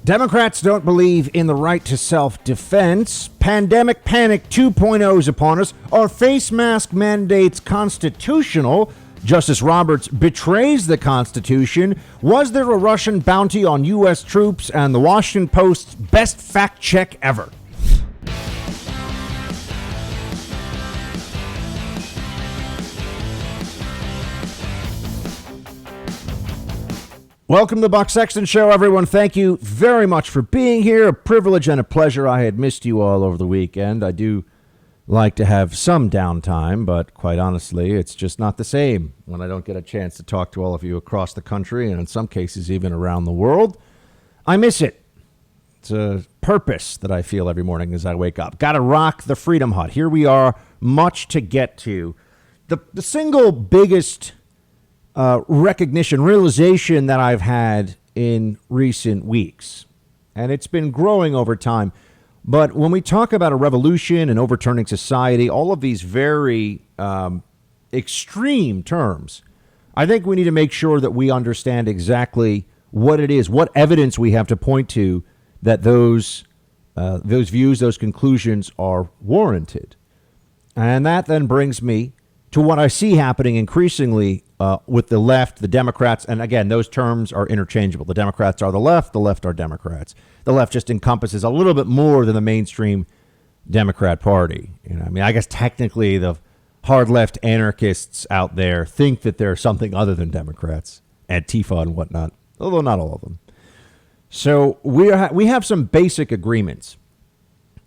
Democrats don't believe in the right to self-defense. Pandemic panic 2.0 is upon us. Are face mask mandates constitutional? Justice Roberts betrays the Constitution. Was there a Russian bounty on U.S. troops? And the Washington Post's best fact check ever. Welcome to the Buck Sexton Show, everyone. Thank you very much for being here. A privilege and a pleasure. I had missed you all over the weekend. I do like to have some downtime, but quite honestly, it's just not the same when I don't get a chance to talk to all of you across the country and in some cases even around the world. I miss it. It's a purpose that I feel every morning as I wake up. Got to rock the Freedom Hut. Here we are, much to get to. The single biggest realization that I've had in recent weeks, and it's been growing over time. But when we talk about a revolution and overturning society, all of these very extreme terms, I think we need to make sure that we understand exactly what it is, what evidence we have to point to that those views, those conclusions are warranted. And that then brings me to what I see happening increasingly with the left, the Democrats. And again, those terms are interchangeable. The Democrats are the left are Democrats. The left just encompasses a little bit more than the mainstream Democrat Party. I guess technically the hard left anarchists out there think that they're something other than Democrats, Antifa and whatnot, although not all of them. So we have some basic agreements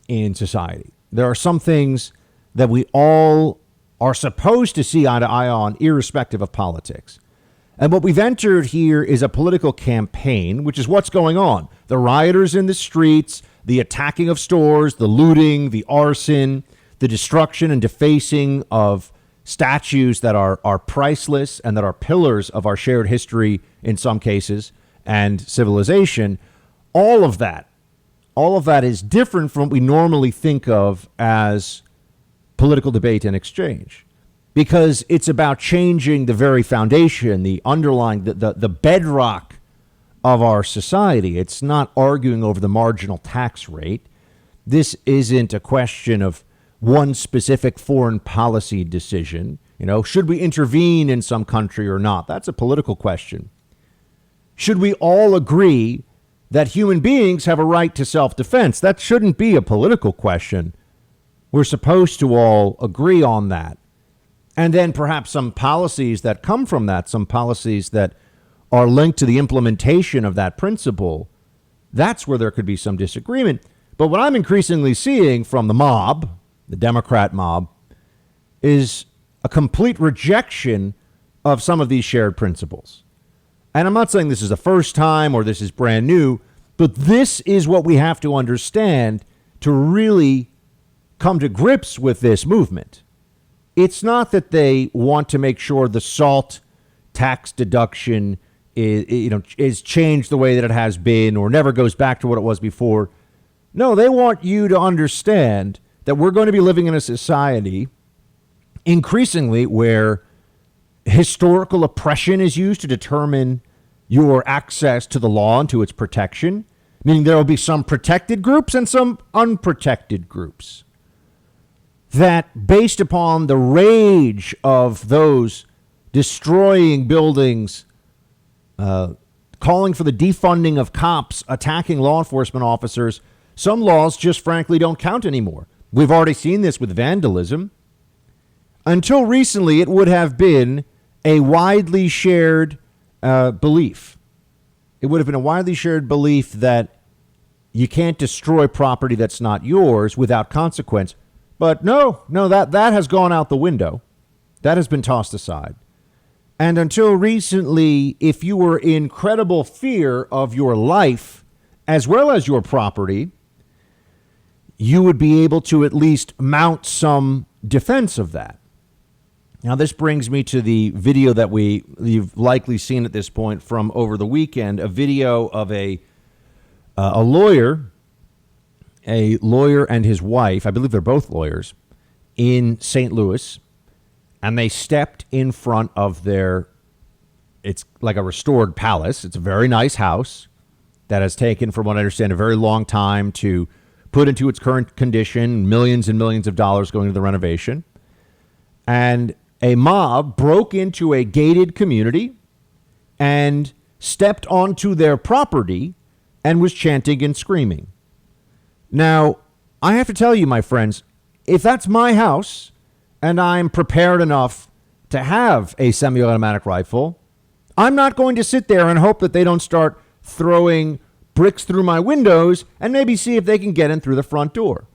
in society. There are some things that we all are supposed to see eye to eye on, irrespective of politics. And what we've entered here is a political campaign, which is what's going on. The rioters in the streets, the attacking of stores, the looting, the arson, the destruction and defacing of statues that are priceless and that are pillars of our shared history in some cases and civilization. All of that is different from what we normally think of as political debate and exchange, because it's about changing the very foundation, the underlying, the bedrock of our society. It's not arguing over the marginal tax rate. This isn't a question of one specific foreign policy decision. Should we intervene in some country or not? That's a political question. Should we all agree that human beings have a right to self-defense? That shouldn't be a political question. We're supposed to all agree on that. And then perhaps some policies that come from that, some policies that are linked to the implementation of that principle, that's where there could be some disagreement. But what I'm increasingly seeing from the mob, the Democrat mob, is a complete rejection of some of these shared principles. And I'm not saying this is the first time or this is brand new, but this is what we have to understand to really come to grips with this movement. It's not that they want to make sure the SALT tax deduction is changed the way that it has been or never goes back to what it was before. No, they want you to understand that we're going to be living in a society increasingly where historical oppression is used to determine your access to the law and to its protection, meaning there will be some protected groups and some unprotected groups. That based upon the rage of those destroying buildings, calling for the defunding of cops, attacking law enforcement officers, some laws just frankly don't count anymore. We've already seen this with vandalism. Until recently, it would have been a widely shared belief. It would have been a widely shared belief that you can't destroy property that's not yours without consequence. But no, that has gone out the window. That has been tossed aside. And until recently, if you were in credible fear of your life as well as your property, you would be able to at least mount some defense of that. Now, this brings me to the video that you've likely seen at this point from over the weekend, a video of a lawyer and his wife, I believe they're both lawyers, in St. Louis, and they stepped in front of it's like a restored palace. It's a very nice house. that has taken, from what I understand, a very long time to put into its current condition, millions and millions of dollars going to the renovation. And a mob broke into a gated community and stepped onto their property and was chanting and screaming. Now, I have to tell you, my friends, if that's my house and I'm prepared enough to have a semi-automatic rifle, I'm not going to sit there and hope that they don't start throwing bricks through my windows and maybe see if they can get in through the front door.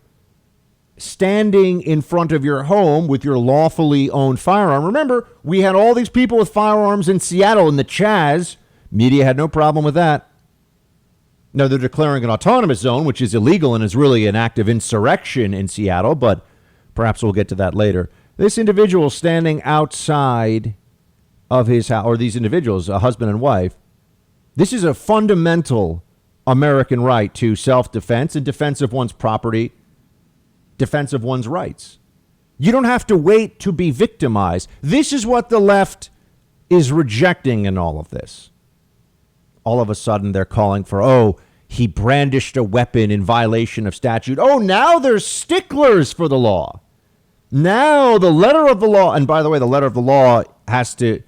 Standing in front of your home with your lawfully owned firearm. Remember, we had all these people with firearms in Seattle in the Chaz. Media had no problem with that. Now, they're declaring an autonomous zone, which is illegal and is really an act of insurrection in Seattle, but perhaps we'll get to that later. This individual standing outside of his house, or these individuals, a husband and wife, this is a fundamental American right to self-defense and defense of one's property, defense of one's rights. You don't have to wait to be victimized. This is what the left is rejecting in all of this. All of a sudden, they're calling for, oh, he brandished a weapon in violation of statute. Oh, now there's sticklers for the law. Now the letter of the law, and by the way, the letter of the law has to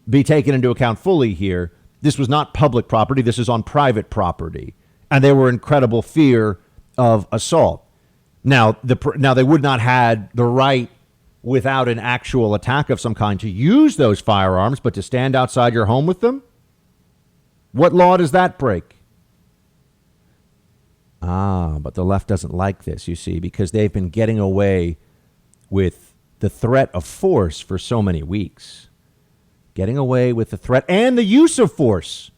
be taken into account fully here. This was not public property. This is on private property. And they were in incredible fear of assault. Now they would not had the right, without an actual attack of some kind, to use those firearms, but to stand outside your home with them? What law does that break? But the left doesn't like this, you see, because they've been getting away with the threat of force for so many weeks. Getting away with the threat and the use of force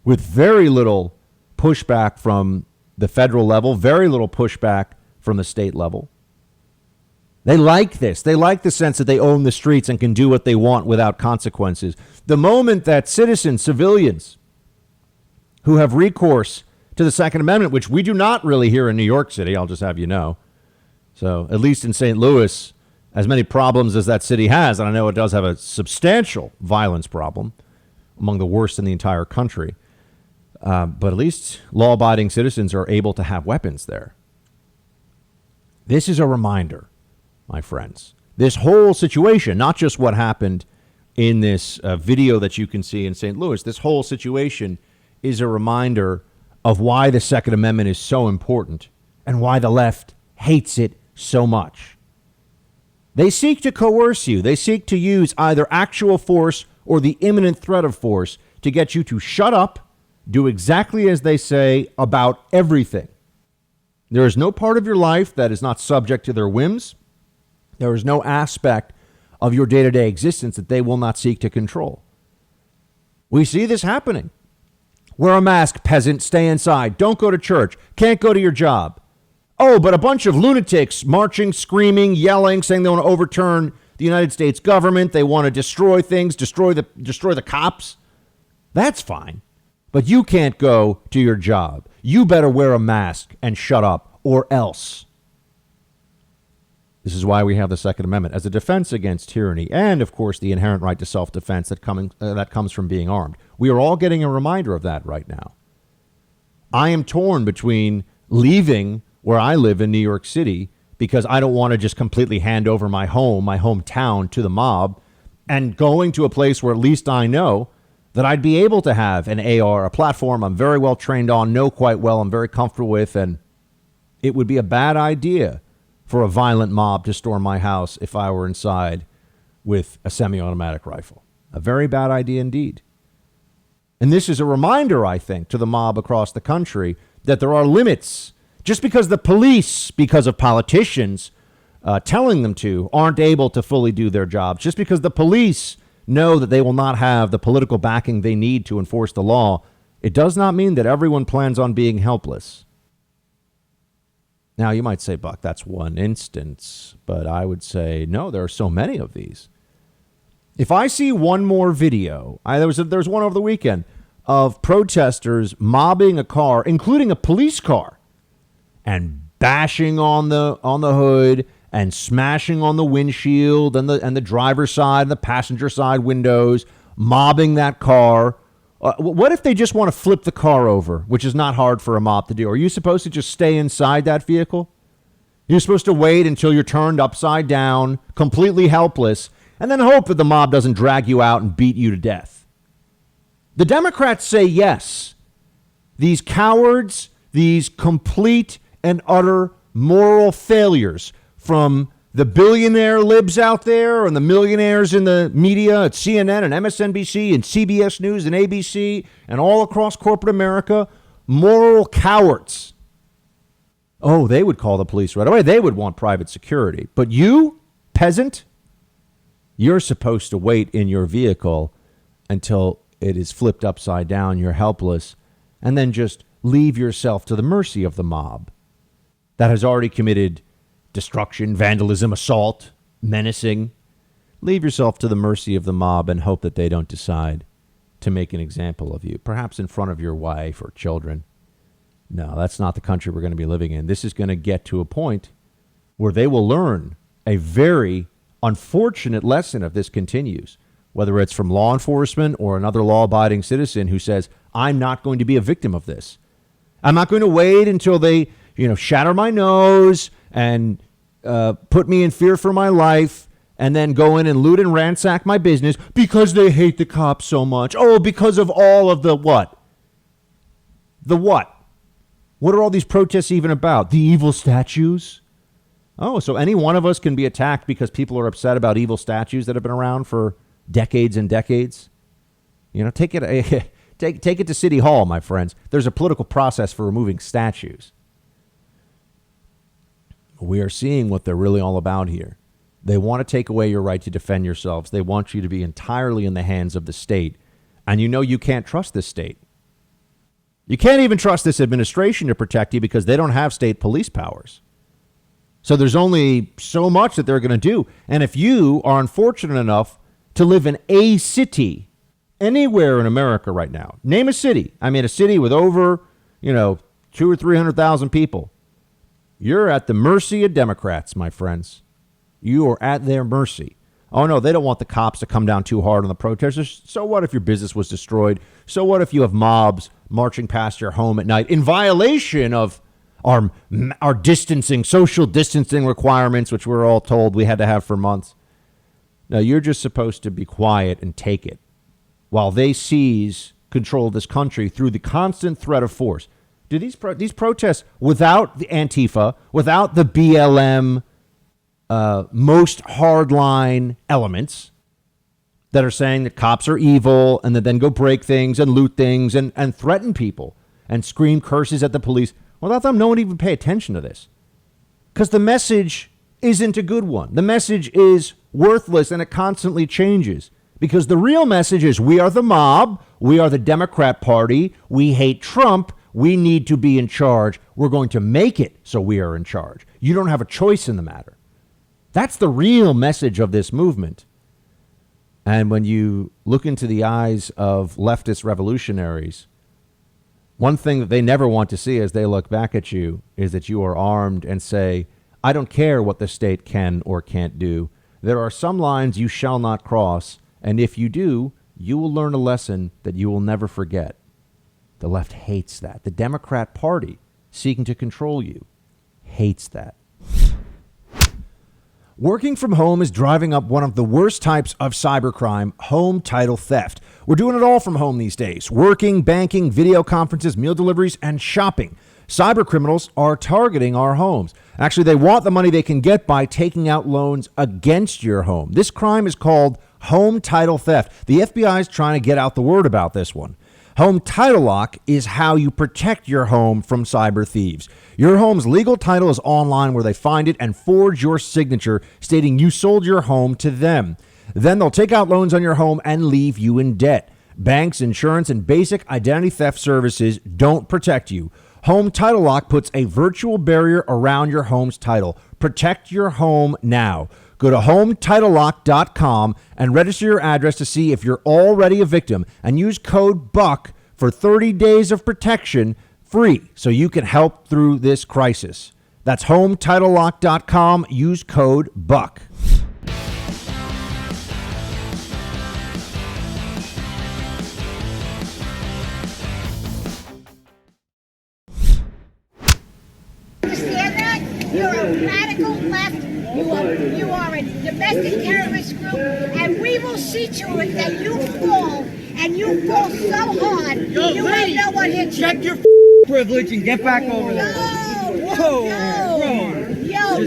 with very little pushback from the federal level, very little pushback from the state level. They like this. They like the sense that they own the streets and can do what they want without consequences. The moment that citizens, civilians, who have recourse to the Second Amendment, which we do not really here in New York City, I'll just have you know. So at least in St. Louis, as many problems as that city has, and I know it does have a substantial violence problem, among the worst in the entire country, but at least law-abiding citizens are able to have weapons there. This is a reminder, my friends. This whole situation, not just what happened in this video that you can see in St. Louis, this whole situation is a reminder of why the Second Amendment is so important and why the left hates it so much. They seek to coerce you. They seek to use either actual force or the imminent threat of force to get you to shut up, do exactly as they say about everything. There is no part of your life that is not subject to their whims. There is no aspect of your day-to-day existence that they will not seek to control. We see this happening. Wear a mask, peasant. Stay inside. Don't go to church. Can't go to your job. Oh, but a bunch of lunatics marching, screaming, yelling, saying they want to overturn the United States government. They want to destroy things, destroy the cops. That's fine. But you can't go to your job. You better wear a mask and shut up, or else. This is why we have the Second Amendment as a defense against tyranny and, of course, the inherent right to self-defense that comes from being armed. We are all getting a reminder of that right now. I am torn between leaving where I live in New York City because I don't want to just completely hand over my home, my hometown, to the mob, and going to a place where at least I know that I'd be able to have an AR, a platform I'm very well trained on, know quite well, I'm very comfortable with, and it would be a bad idea for a violent mob to storm my house if I were inside with a semi-automatic rifle. A very bad idea indeed. And this is a reminder, I think, to the mob across the country that there are limits. Just because the police, because of politicians telling them to, aren't able to fully do their jobs, just because the police know that they will not have the political backing they need to enforce the law, it does not mean that everyone plans on being helpless. Now, you might say, Buck, that's one instance, but I would say, no, there are so many of these. If I see one more video, there was one over the weekend of protesters mobbing a car, including a police car, and bashing on the hood and smashing on the windshield and the driver's side and the passenger side windows, mobbing that car What if they just want to flip the car over, which is not hard for a mob to do? Are you supposed to just stay inside that vehicle? You're supposed to wait until you're turned upside down, completely helpless, and then hope that the mob doesn't drag you out and beat you to death. The Democrats say yes. These cowards, these complete and utter moral failures from the billionaire libs out there and the millionaires in the media at CNN and MSNBC and CBS News and ABC and all across corporate America, moral cowards. Oh, they would call the police right away. They would want private security. But you, peasant, you're supposed to wait in your vehicle until it is flipped upside down, you're helpless, and then just leave yourself to the mercy of the mob that has already committed destruction, vandalism, assault, menacing. Leave yourself to the mercy of the mob and hope that they don't decide to make an example of you, perhaps in front of your wife or children. No, that's not the country we're going to be living in. This is going to get to a point where they will learn a very unfortunate lesson if this continues, whether it's from law enforcement or another law-abiding citizen who says, I'm not going to be a victim of this. I'm not going to wait until they, shatter my nose and put me in fear for my life and then go in and loot and ransack my business because they hate the cops so much. Oh, because of all of the what? The what? What are all these protests even about? The evil statues? Oh, so any one of us can be attacked because people are upset about evil statues that have been around for decades and decades? Take it take it to City Hall, my friends. There's a political process for removing statues. We are seeing what they're really all about here. They want to take away your right to defend yourselves. They want you to be entirely in the hands of the state. And you can't trust this state. You can't even trust this administration to protect you because they don't have state police powers. So there's only so much that they're going to do. And if you are unfortunate enough to live in a city anywhere in America right now, name a city. I mean, a city with over, 200,000 or 300,000 people. You're at the mercy of Democrats, my friends. You are at their mercy. Oh, no, they don't want the cops to come down too hard on the protesters. So what if your business was destroyed? So what if you have mobs marching past your home at night in violation of our distancing, social distancing requirements, which we're all told we had to have for months? No, you're just supposed to be quiet and take it while they seize control of this country through the constant threat of force. Do these protests without the Antifa, without the BLM, most hardline elements that are saying that cops are evil and that then go break things and loot things and threaten people and scream curses at the police. Without them, no one even pay attention to this because the message isn't a good one. The message is worthless and it constantly changes because the real message is we are the mob. We are the Democrat Party. We hate Trump. We need to be in charge. We're going to make it so we are in charge. You don't have a choice in the matter. That's the real message of this movement. And when you look into the eyes of leftist revolutionaries, one thing that they never want to see as they look back at you is that you are armed and say, I don't care what the state can or can't do. There are some lines you shall not cross. And if you do, you will learn a lesson that you will never forget. The left hates that. The Democrat Party, seeking to control you, hates that. Working from home is driving up one of the worst types of cybercrime, home title theft. We're doing it all from home these days. Working, banking, video conferences, meal deliveries, and shopping. Cyber criminals are targeting our homes. Actually, they want the money they can get by taking out loans against your home. This crime is called home title theft. The FBI is trying to get out the word about this one. Home Title Lock is how you protect your home from cyber thieves. Your home's legal title is online where they find it and forge your signature stating you sold your home to them. Then they'll take out loans on your home and leave you in debt. Banks, insurance, and basic identity theft services don't protect you. Home Title Lock puts a virtual barrier around your home's title. Protect your home now. Go to HomeTitleLock.com and register your address to see if you're already a victim and use code BUCK for 30 days of protection free so you can help through this crisis. That's HomeTitleLock.com. Use code BUCK. radical left. You are a domestic terrorist group, and we will see to it that you fall, and you fall so hard, you won't know what hit you. Check your privilege and get back over there. Yo.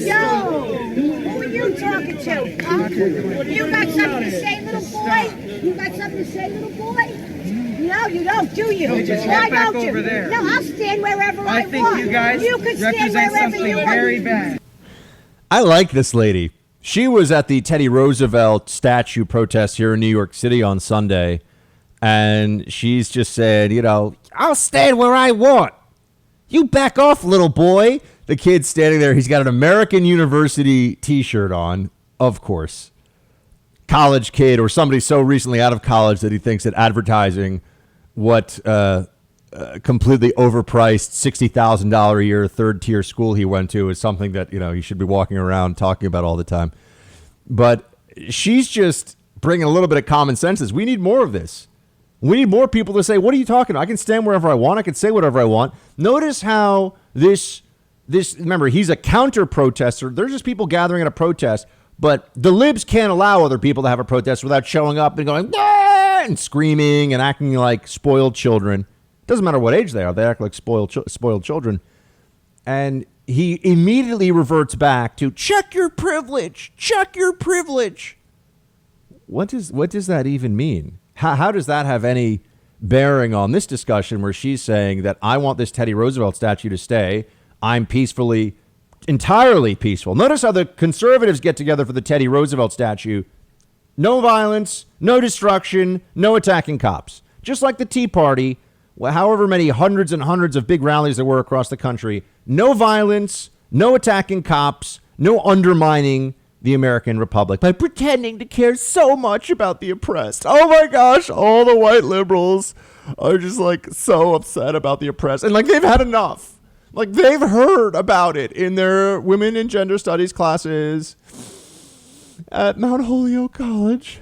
Who are you talking to? Huh? You got something to say, little boy? You got something to say, little boy? No, you don't, do you? No, just Why get back don't you? over there. No, I'll stand wherever I want. I think you guys can stand represent wherever something you want. very bad. I like this lady. She was at the Teddy Roosevelt statue protest here in New York City on Sunday, and she's just saying, I'll stand where I want. You back off, little boy. The kid's standing there. He's got an American University T-shirt on, of course. College kid or somebody so recently out of college that he thinks that advertising what completely overpriced $60,000 a year third-tier school he went to is something that, he should be walking around talking about all the time. But she's just bringing a little bit of common sense. We need more of this. We need more people to say, what are you talking about? I can stand wherever I want. I can say whatever I want. Notice how this, remember, he's a counter-protester. There's just people gathering at a protest, but the libs can't allow other people to have a protest without showing up and going, "Wah!" and screaming and acting like spoiled children. Doesn't matter what age they are. They act like spoiled children. And he immediately reverts back to, check your privilege. Check your privilege. What does that even mean? How does that have any bearing on this discussion where she's saying that I want this Teddy Roosevelt statue to stay? I'm entirely peaceful. Notice how the conservatives get together for the Teddy Roosevelt statue. No violence, no destruction, no attacking cops. Just like the Tea Party, however many hundreds and hundreds of big rallies there were across the country. No violence, no attacking cops, no undermining the American Republic by pretending to care so much about the oppressed. Oh my gosh, all the white liberals are just so upset about the oppressed. And they've had enough. They've heard about it in their women and gender studies classes at Mount Holyoke College.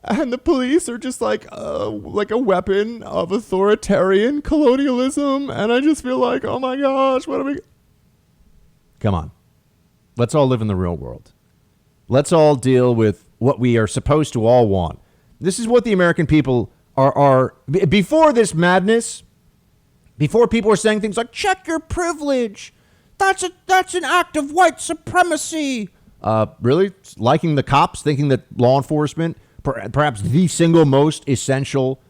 And the police are just like a weapon of authoritarian colonialism. And I just feel like, oh my gosh, what are we? Come on. Let's all live in the real world. Let's all deal with what we are supposed to all want. This is what the American people are before this madness. Before people were saying things like, check your privilege. That's an act of white supremacy. Really? Liking the cops, thinking that law enforcement, perhaps the single most essential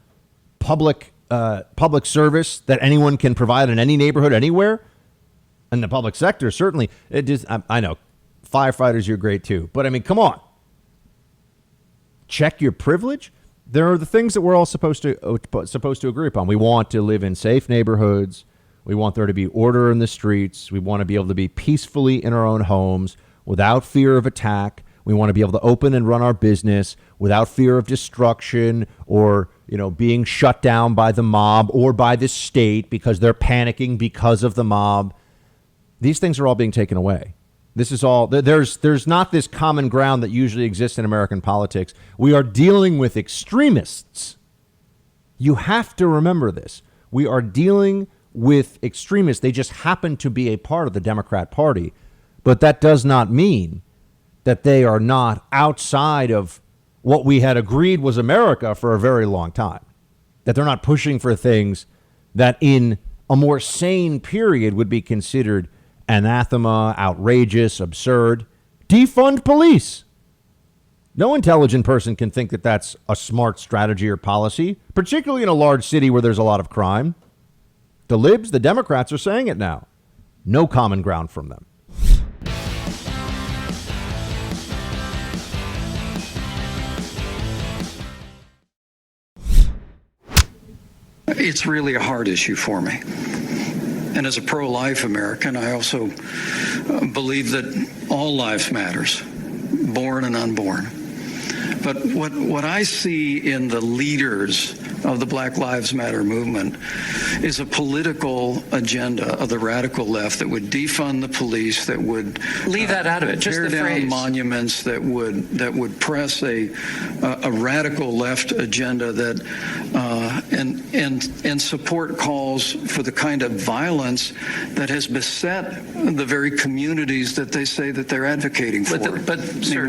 public service that anyone can provide in any neighborhood, anywhere. And the public sector, certainly. I know. Firefighters, you're great too. But come on. Check your privilege. There are the things that we're all supposed to agree upon. We want to live in safe neighborhoods. We want there to be order in the streets. We want to be able to be peacefully in our own homes without fear of attack. We want to be able to open and run our business without fear of destruction or, being shut down by the mob or by the state because they're panicking because of the mob. These things are all being taken away. This is all, there's not this common ground that usually exists in American politics. We are dealing with extremists. You have to remember this. We are dealing with extremists. They just happen to be a part of the Democrat Party. But that does not mean that they are not outside of what we had agreed was America for a very long time. That they're not pushing for things that in a more sane period would be considered anathema, outrageous, absurd. Defund police. No intelligent person can think that that's a smart strategy or policy, particularly in a large city where there's a lot of crime. The libs, the Democrats are saying it now. No common ground from them. It's really a hard issue for me. And as a pro-life American, I also believe that all life matters, born and unborn. But what I see in the leaders of the Black Lives Matter movement is a political agenda of the radical left that would defund the police, that would leave that out of it, just tear the down phrase. Monuments, that would press a radical left agenda that and support calls for the kind of violence that has beset the very communities that they say that they're advocating for. Sir,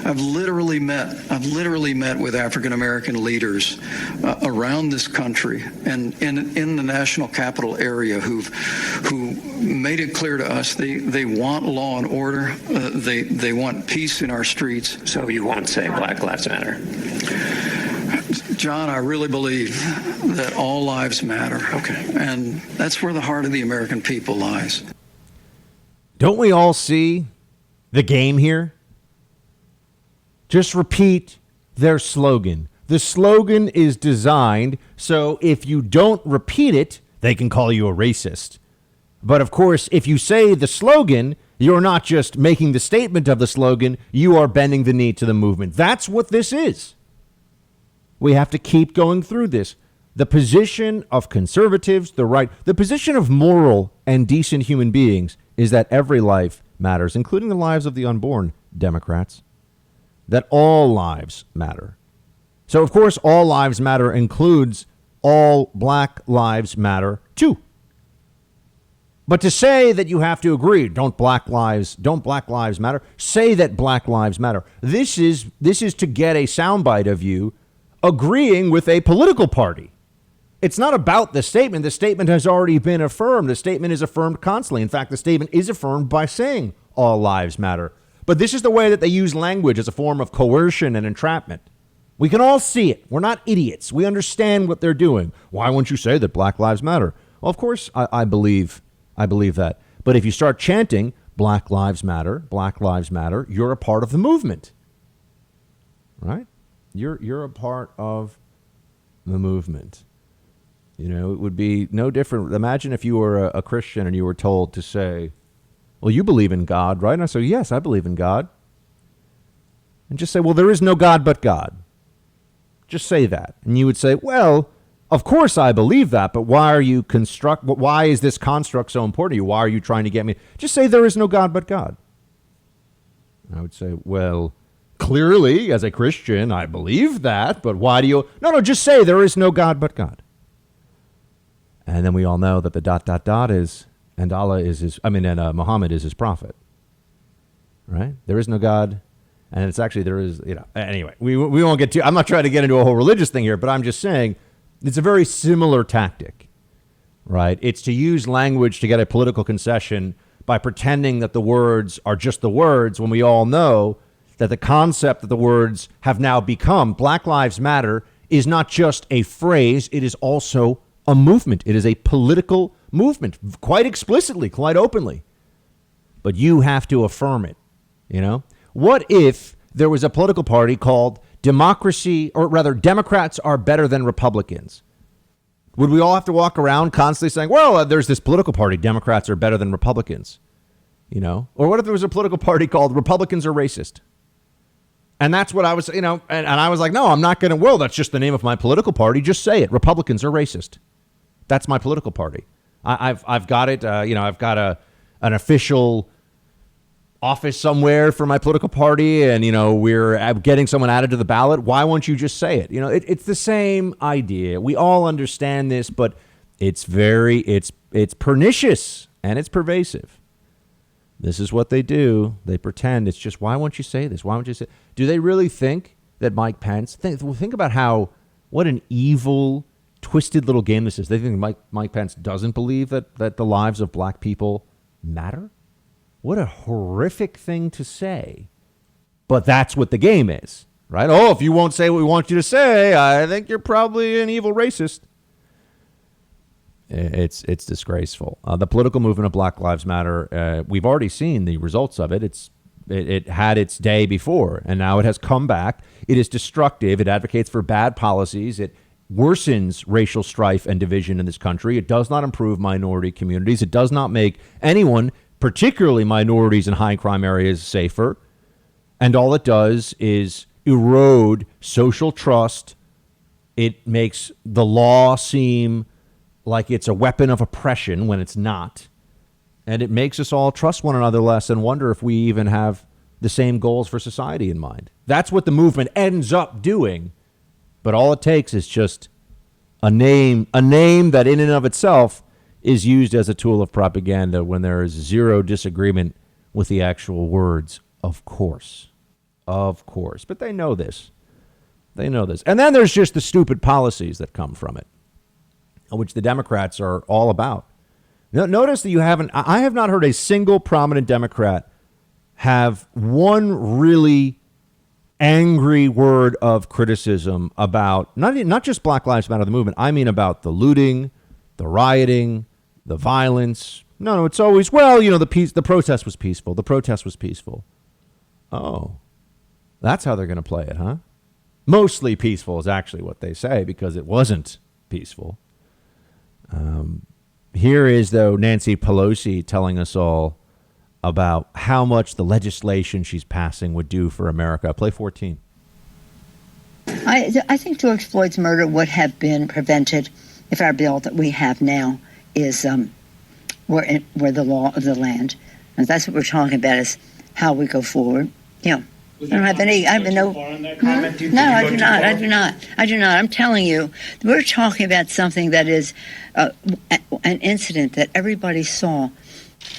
I've literally met with African American leaders around this country and in the national capital area who made it clear to us they want law and order. They want peace in our streets. So you won't say Black Lives Matter? John, I really believe that all lives matter. Okay. And that's where the heart of the American people lies. Don't we all see the game here? Just repeat their slogan. The slogan is designed so if you don't repeat it, they can call you a racist. But of course, if you say the slogan, you're not just making the statement of the slogan, you are bending the knee to the movement. That's what this is. We have to keep going through this. The position of conservatives, the position of moral and decent human beings is that every life matters, including the lives of the unborn, Democrats. That all lives matter. So, of course, all lives matter includes all Black lives matter, too. But to say that you have to agree, don't Black lives matter, say that Black lives matter. This is to get a soundbite of you agreeing with a political party. It's not about the statement. The statement has already been affirmed. The statement is affirmed constantly. In fact, the statement is affirmed by saying all lives matter. But this is the way that they use language as a form of coercion and entrapment. We can all see it. We're not idiots. We understand what they're doing. Why won't you say that Black lives matter? Well, of course, I believe that. But if you start chanting Black lives matter, you're a part of the movement. Right? You're a part of the movement. You know, it would be no different. Imagine if you were a Christian and you were told to say, well, you believe in God, right? And I say, yes, I believe in God. And just say, well, there is no God but God. Just say that. And you would say, well, of course I believe that, but why is this construct so important to you? Why are you trying to get me? Just say there is no God but God. And I would say, well, clearly, as a Christian, I believe that, but why do you... No, just say there is no God but God. And then we all know that the ... is, and Allah is his... Muhammad is his prophet. Right? There is no God, and it's actually, there is, Anyway, we won't get too... I'm not trying to get into a whole religious thing here, but I'm just saying it's a very similar tactic, right? It's to use language to get a political concession by pretending that the words are just the words when we all know that the concept that the words have now become, Black Lives Matter, is not just a phrase, it is also a movement. It is a political movement, quite explicitly, quite openly. But you have to affirm it, What if there was a political party called Democrats are better than Republicans? Would we all have to walk around constantly saying, well, there's this political party, Democrats are better than Republicans, Or what if there was a political party called Republicans are racist? And that's what I was, and I was like, no, I'm not going to. Well, that's just the name of my political party. Just say it. Republicans are racist. That's my political party. I've got it. I've got an official office somewhere for my political party, and we're getting someone added to the ballot. Why won't you just say it? It's the same idea. We all understand this, but it's pernicious and it's pervasive. This is what they do. They pretend it's just, why won't you say this? Why won't you say? Do they really think that Mike Pence, think about what an evil, twisted little game this is. They think Mike Pence doesn't believe that the lives of Black people matter? What a horrific thing to say. But that's what the game is, right? Oh, if you won't say what we want you to say, I think you're probably an evil racist. It's disgraceful. The political movement of Black Lives Matter, we've already seen the results of it. It had its day before, and now it has come back. It is destructive. It advocates for bad policies. It worsens racial strife and division in this country. It does not improve minority communities. It does not make anyone, particularly minorities in high crime areas, safer. And all it does is erode social trust. It makes the law seem like it's a weapon of oppression when it's not. And it makes us all trust one another less and wonder if we even have the same goals for society in mind. That's what the movement ends up doing. But all it takes is just A name that in and of itself is used as a tool of propaganda when there is zero disagreement with the actual words. Of course. But they know this. And then there's just the stupid policies that come from it, which the Democrats are all about. Notice that I have not heard a single prominent Democrat have one really angry word of criticism about not just Black Lives Matter, the movement. I mean about the looting, the rioting, the violence. No, it's always, the protest was peaceful. Oh, that's how they're going to play it, huh? Mostly peaceful is actually what they say, because it wasn't peaceful. Here is, though, Nancy Pelosi telling us all about how much the legislation she's passing would do for America. Play 14. I think George Floyd's murder would have been prevented if our bill that we have now is were the law of the land. And that's what we're talking about, is how we go forward. I don't have any. I have no. No, I do not. I do not. I'm telling you, we're talking about something that is an incident that everybody saw,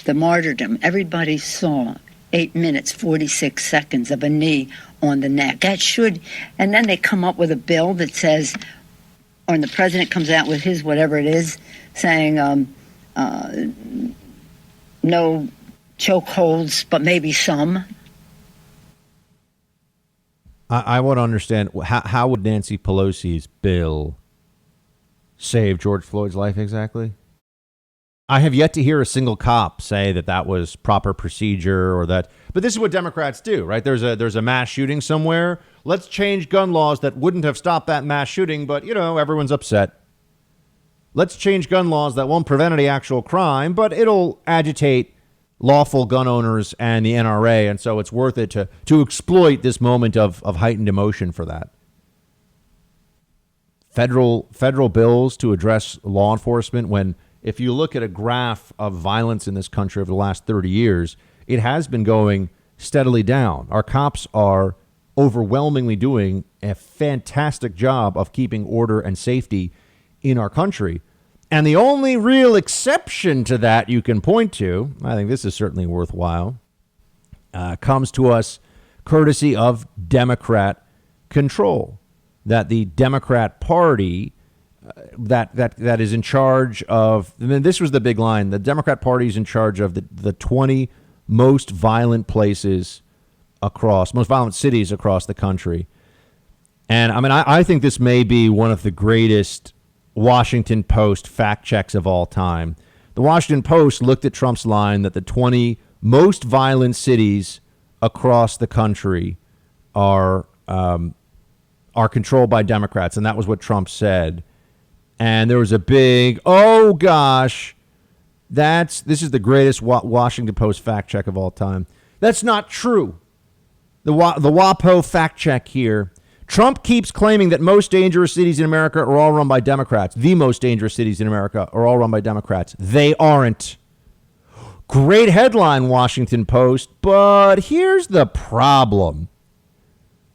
the martyrdom. Everybody saw 8 minutes, 46 seconds of a knee on the neck. That should, and then they come up with a bill that says, or the president comes out with his whatever it is, saying no chokeholds, but maybe some. I want to understand, how would Nancy Pelosi's bill save George Floyd's life exactly? I have yet to hear a single cop say that was proper procedure or that. But this is what Democrats do, right? There's a mass shooting somewhere. Let's change gun laws that wouldn't have stopped that mass shooting, but, everyone's upset. Let's change gun laws that won't prevent any actual crime, but it'll agitate lawful gun owners and the NRA, and so it's worth it to exploit this moment of heightened emotion for that. Federal bills to address law enforcement, when if you look at a graph of violence in this country over the last 30 years, it has been going steadily down. Our cops are overwhelmingly doing a fantastic job of keeping order and safety in our country. And the only real exception to that you can point to, I think this is certainly worthwhile, comes to us courtesy of Democrat control. That the Democrat Party that is in charge of, this was the big line, the Democrat Party is in charge of the 20 most violent cities across the country. And I think this may be one of the greatest Washington Post fact checks of all time. The Washington Post looked at Trump's line that the 20 most violent cities across the country are controlled by Democrats, and that was what Trump said. And there was a big, oh gosh, this is the greatest Washington Post fact check of all time. That's not true. The WAPO fact check here. Trump keeps claiming that most dangerous cities in America are all run by Democrats. The most dangerous cities in America are all run by Democrats. They aren't. Great headline, Washington Post, but here's the problem.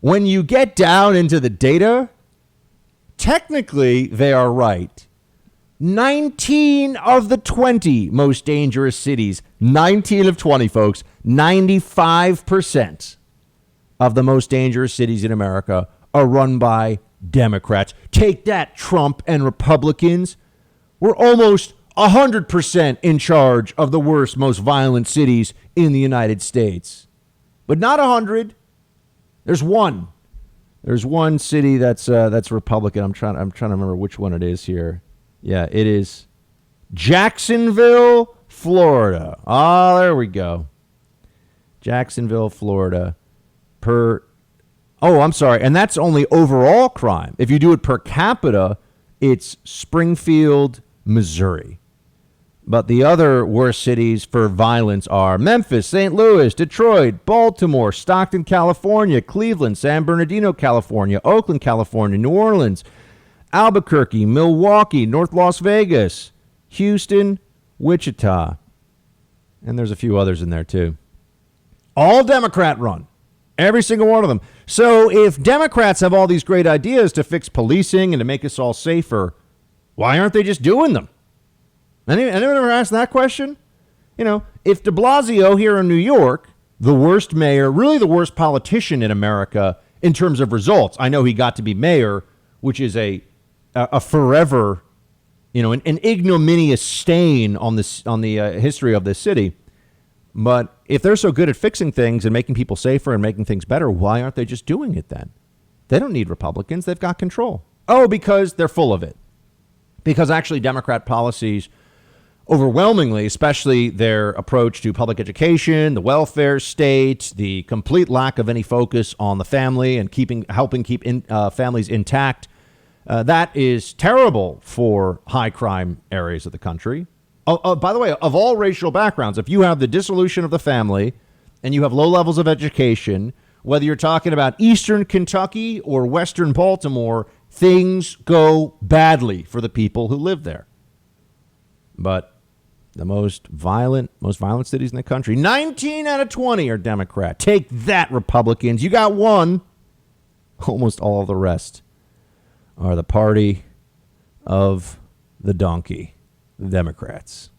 When you get down into the data, technically they are right. 19 of the 20 most dangerous cities, 19 of 20, folks, 95% of the most dangerous cities in America are run by Democrats. Take that, Trump and Republicans. We're almost 100% in charge of the worst, most violent cities in the United States. But not 100. There's one. There's one city that's Republican. I'm trying to remember which one it is here. Yeah, it is Jacksonville, Florida. Oh, there we go. Jacksonville, Florida. I'm sorry. And that's only overall crime. If you do it per capita, it's Springfield, Missouri. But the other worst cities for violence are Memphis, St. Louis, Detroit, Baltimore, Stockton, California, Cleveland, San Bernardino, California, Oakland, California, New Orleans, Albuquerque, Milwaukee, North Las Vegas, Houston, Wichita. And there's a few others in there, too. All Democrat run. Every single one of them. So if Democrats have all these great ideas to fix policing and to make us all safer, Why aren't they just doing them? Anyone ever asked that question? You know, if de Blasio here in New York, the worst mayor, really the worst politician in America in terms of results, I know he got to be mayor, which is a forever, you know, an ignominious stain on the history of this city. But if they're so good at fixing things and making people safer and making things better, why aren't they just doing it then? They don't need Republicans. They've got control. Oh, because they're full of it. Because actually Democrat policies overwhelmingly, especially their approach to public education, the welfare state, the complete lack of any focus on the family and helping keep families intact, that is terrible for high crime areas of the country. By the way, of all racial backgrounds, if you have the dissolution of the family and you have low levels of education, whether you're talking about Eastern Kentucky or Western Baltimore, things go badly for the people who live there. But the most violent cities in the country, 19 out of 20 are Democrat. Take that, Republicans. You got one. Almost all of the rest are the party of the donkey, the Democrats.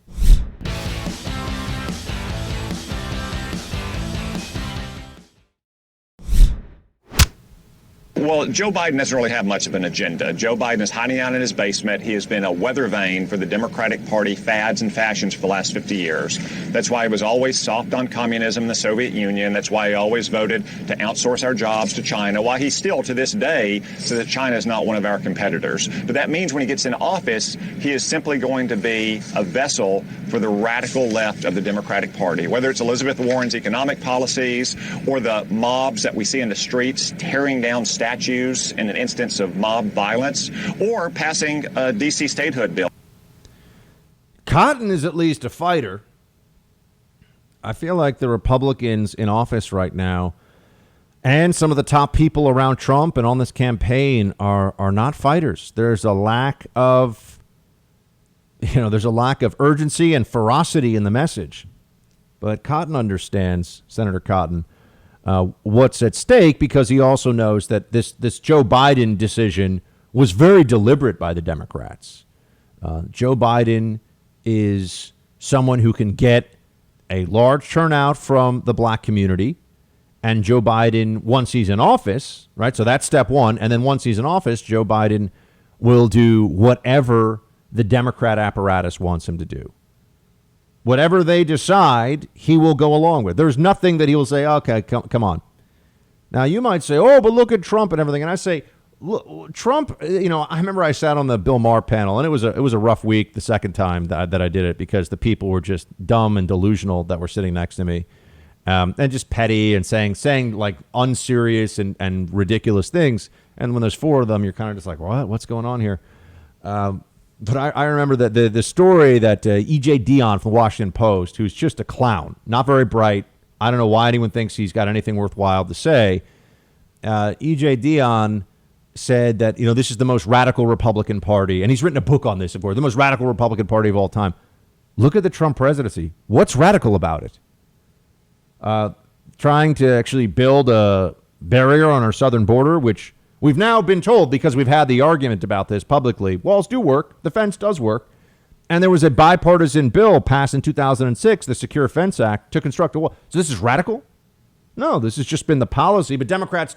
Well, Joe Biden doesn't really have much of an agenda. Joe Biden is hiding out in his basement. He has been a weather vane for the Democratic Party fads and fashions for the last 50 years. That's why he was always soft on communism and the Soviet Union. That's why he always voted to outsource our jobs to China, why he still, to this day, says that China is not one of our competitors. But that means when he gets in office, he is simply going to be a vessel for the radical left of the Democratic Party, whether it's Elizabeth Warren's economic policies or the mobs that we see in the streets tearing down statues in an instance of mob violence, or passing a D.C. statehood bill. Cotton is at least a fighter. I feel like the Republicans in office right now and some of the top people around Trump and on this campaign are not fighters. There's a lack of, there's a lack of urgency and ferocity in the message. But Cotton understands, Senator Cotton, what's at stake, because he also knows that this Joe Biden decision was very deliberate by the Democrats. Joe Biden is someone who can get a large turnout from the black community. And Joe Biden, once he's in office, right? So that's step one. And then once he's in office, Joe Biden will do whatever the Democrat apparatus wants him to do. Whatever they decide, he will go along with. There's nothing that he will say, okay, come on. Now, you might say, oh, but look at Trump and everything. And I say, look, Trump, I remember I sat on the Bill Maher panel, and it was a rough week the second time that I did it, because the people were just dumb and delusional that were sitting next to me, and just petty and saying like unserious and ridiculous things. And when there's four of them, you're kind of just like, what's going on here? But I remember that the story that E.J. Dionne from the Washington Post, who's just a clown, not very bright. I don't know why anyone thinks he's got anything worthwhile to say. E.J. Dionne said that, this is the most radical Republican Party. And he's written a book on this, of course, the most radical Republican Party of all time. Look at the Trump presidency. What's radical about it? Trying to actually build a barrier on our southern border, which we've now been told, because we've had the argument about this publicly, walls do work, the fence does work. And there was a bipartisan bill passed in 2006, the Secure Fence Act, to construct a wall. So this is radical? No, this has just been the policy. But Democrats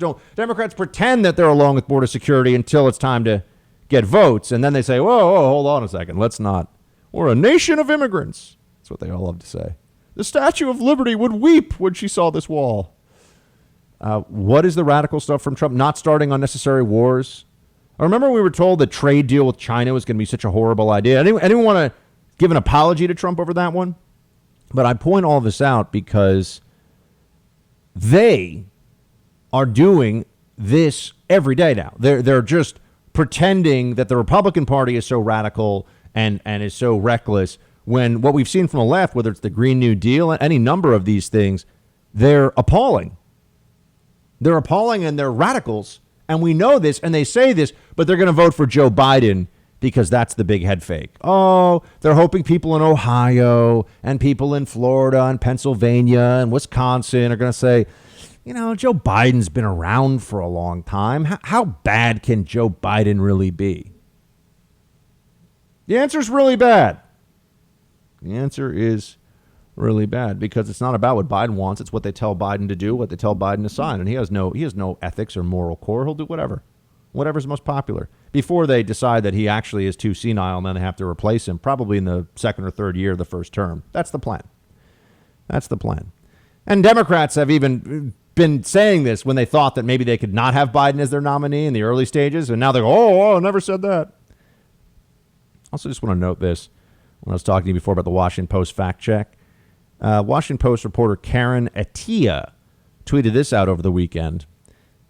pretend that they're along with border security until it's time to get votes. And then they say, whoa, hold on a second. Let's not. We're a nation of immigrants. That's what they all love to say. The Statue of Liberty would weep when she saw this wall. What is the radical stuff from Trump? Not starting unnecessary wars. I remember we were told the trade deal with China was going to be such a horrible idea. Anyone want to give an apology to Trump over that one? But I point all this out because they are doing this every day now. They're just pretending that the Republican Party is so radical and is so reckless, when what we've seen from the left, whether it's the Green New Deal, any number of these things, they're appalling. They're appalling and they're radicals. And we know this, and they say this, but they're going to vote for Joe Biden because that's the big head fake. Oh, they're hoping people in Ohio and people in Florida and Pennsylvania and Wisconsin are going to say, Joe Biden's been around for a long time. How bad can Joe Biden really be? The answer is really bad. The answer is really bad because it's not about what Biden wants. It's what they tell Biden to do, what they tell Biden to sign. And he has no ethics or moral core. He'll do whatever's most popular before they decide that he actually is too senile and then they have to replace him probably in the second or third year of the first term. That's the plan. That's the plan. And Democrats have even been saying this when they thought that maybe they could not have Biden as their nominee in the early stages. And now they go, oh, I never said that. Also, just want to note this when I was talking to you before about the Washington Post fact check. Washington Post reporter Karen Attia tweeted this out over the weekend.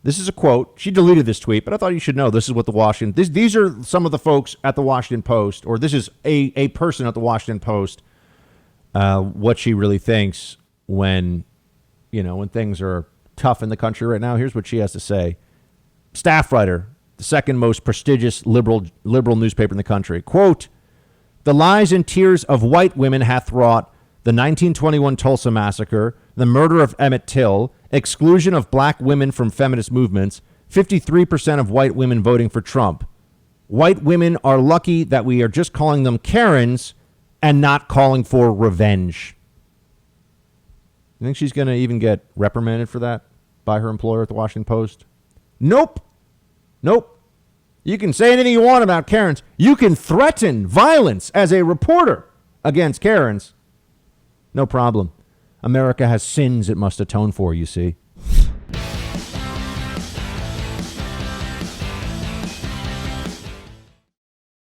This is a quote. She deleted this tweet, but I thought you should know this is what the Washington. These are some of the folks at the Washington Post, or this is a person at the Washington Post. What she really thinks when things are tough in the country right now. Here's what she has to say. Staff writer, the second most prestigious liberal newspaper in the country. Quote, the lies and tears of white women hath wrought the 1921 Tulsa massacre, the murder of Emmett Till, exclusion of black women from feminist movements, 53% of white women voting for Trump. White women are lucky that we are just calling them Karens and not calling for revenge. You think she's going to even get reprimanded for that by her employer at the Washington Post? Nope. You can say anything you want about Karens. You can threaten violence as a reporter against Karens. No problem. America has sins it must atone for, you see.